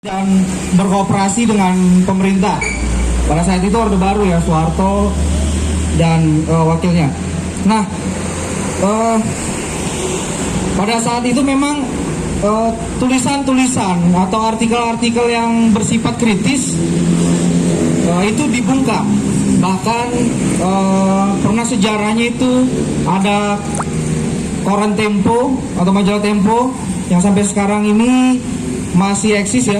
dan berkooperasi dengan pemerintah. Pada saat itu Orde Baru ya, Soeharto dan wakilnya. Nah, pada saat itu memang tulisan-tulisan atau artikel-artikel yang bersifat kritis itu dibungkam. Bahkan pernah sejarahnya itu ada koran Tempo atau majalah Tempo yang sampai sekarang ini masih eksis ya,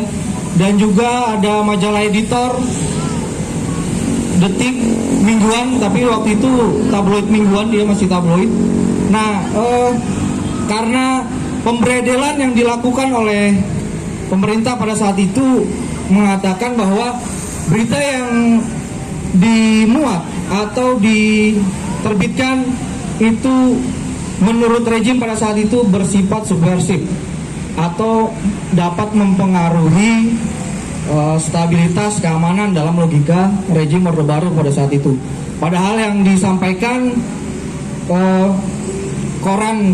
dan juga ada majalah editor Detik mingguan, tapi waktu itu tabloid mingguan, dia masih tabloid. Nah, karena pemberedelan yang dilakukan oleh pemerintah pada saat itu mengatakan bahwa berita yang dimuat atau diterbitkan itu menurut rejim pada saat itu bersifat subversif atau dapat mempengaruhi stabilitas keamanan dalam logika rejim Orde Baru pada saat itu. Padahal yang disampaikan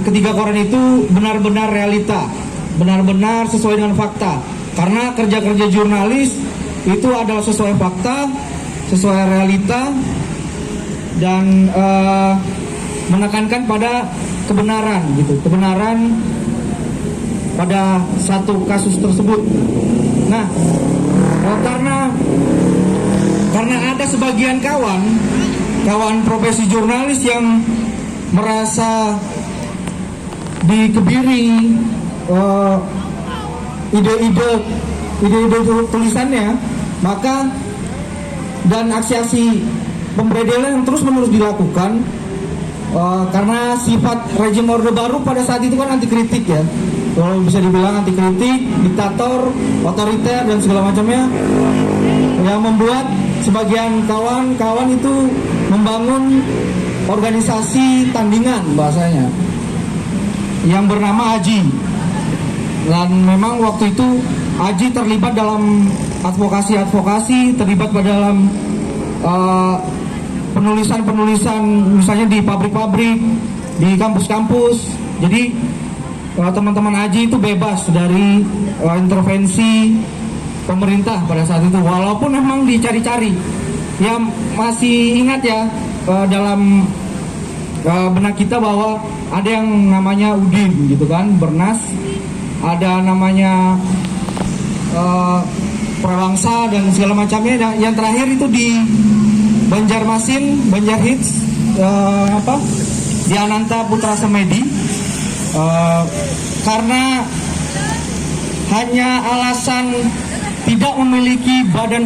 ketiga koran itu benar-benar realita, benar-benar sesuai dengan fakta. Karena kerja-kerja jurnalis itu adalah sesuai fakta, sesuai realita, dan menekankan pada kebenaran gitu, kebenaran pada satu kasus tersebut. Nah, karena ada sebagian kawan profesi jurnalis yang merasa dikebiri ide-ide tulisannya, maka dan aksi-aksi pemberedelan yang terus-menerus dilakukan karena sifat rejim Orde Baru pada saat itu kan anti kritik ya. Kalau bisa dibilang anti kritik, diktator, otoriter dan segala macamnya, yang membuat sebagian kawan-kawan itu membangun organisasi tandingan bahasanya yang bernama AJI. Dan memang waktu itu AJI terlibat dalam advokasi, terlibat pada dalam penulisan-penulisan misalnya di pabrik-pabrik, di kampus-kampus. Jadi teman-teman AJI itu bebas dari intervensi pemerintah pada saat itu, walaupun memang dicari-cari. Ya masih ingat ya dalam benak kita bahwa ada yang namanya UDIN gitu kan, Bernas, ada namanya Prabangsa dan segala macamnya. Yang terakhir itu di Banjarmasin, Banjarhits, di Ananta Putra Semedi. Karena hanya alasan tidak memiliki badan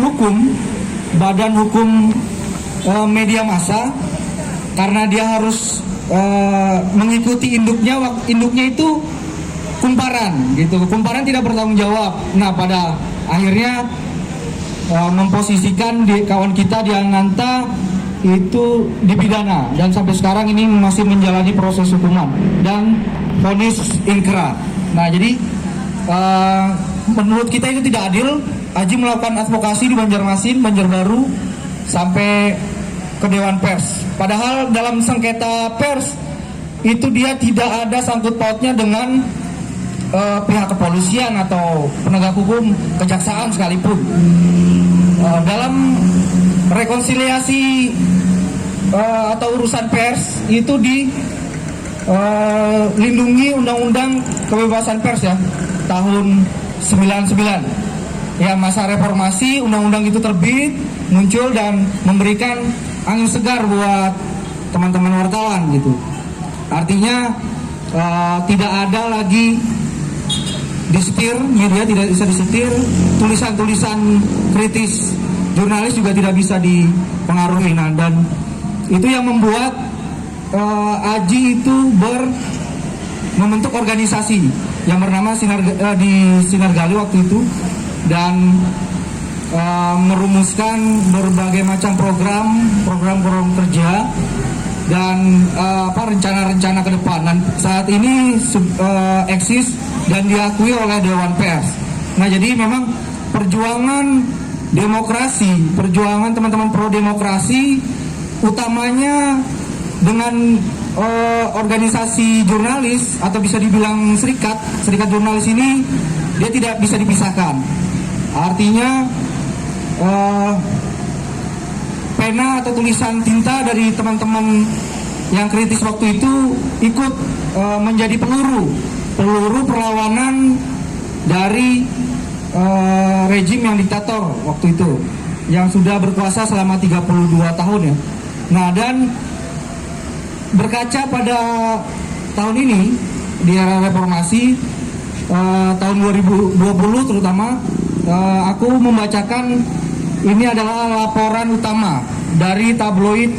hukum media massa, karena dia harus mengikuti induknya itu Kumparan gitu. Kumparan tidak bertanggung jawab. Nah, pada akhirnya memposisikan kawan kita di Ananta itu dipidana, dan sampai sekarang ini masih menjalani proses hukuman dan vonis inkrah. Nah, jadi menurut kita itu tidak adil. AJI melakukan advokasi di Banjarmasin, Banjarbaru, sampai ke Dewan Pers. Padahal dalam sengketa pers itu dia tidak ada sangkut pautnya dengan pihak kepolisian atau penegak hukum, kejaksaan sekalipun. Dalam rekonsiliasi atau urusan pers itu dilindungi Undang-Undang Kebebasan Pers ya, tahun 99. Ya, masa reformasi Undang-Undang itu terbit, muncul dan memberikan angin segar buat teman-teman wartawan gitu. Artinya tidak ada lagi disetir, media tidak bisa disetir, tulisan-tulisan kritis jurnalis juga tidak bisa dipengaruhi. Nah, dan itu yang membuat AJI itu membentuk organisasi yang bernama Sinar Gali waktu itu, dan merumuskan berbagai macam program kerja dan rencana-rencana ke depan. Dan saat ini eksis dan diakui oleh Dewan Pers. Nah, jadi memang perjuangan demokrasi, perjuangan teman-teman pro demokrasi utamanya dengan organisasi jurnalis atau bisa dibilang serikat jurnalis ini, dia tidak bisa dipisahkan. Artinya pena atau tulisan tinta dari teman-teman yang kritis waktu itu ikut menjadi peluru perlawanan dari rejim yang diktator waktu itu, yang sudah berkuasa selama 32 tahun ya. Nah, dan berkaca pada tahun ini di era reformasi tahun 2020 terutama, aku membacakan ini adalah laporan utama dari tabloid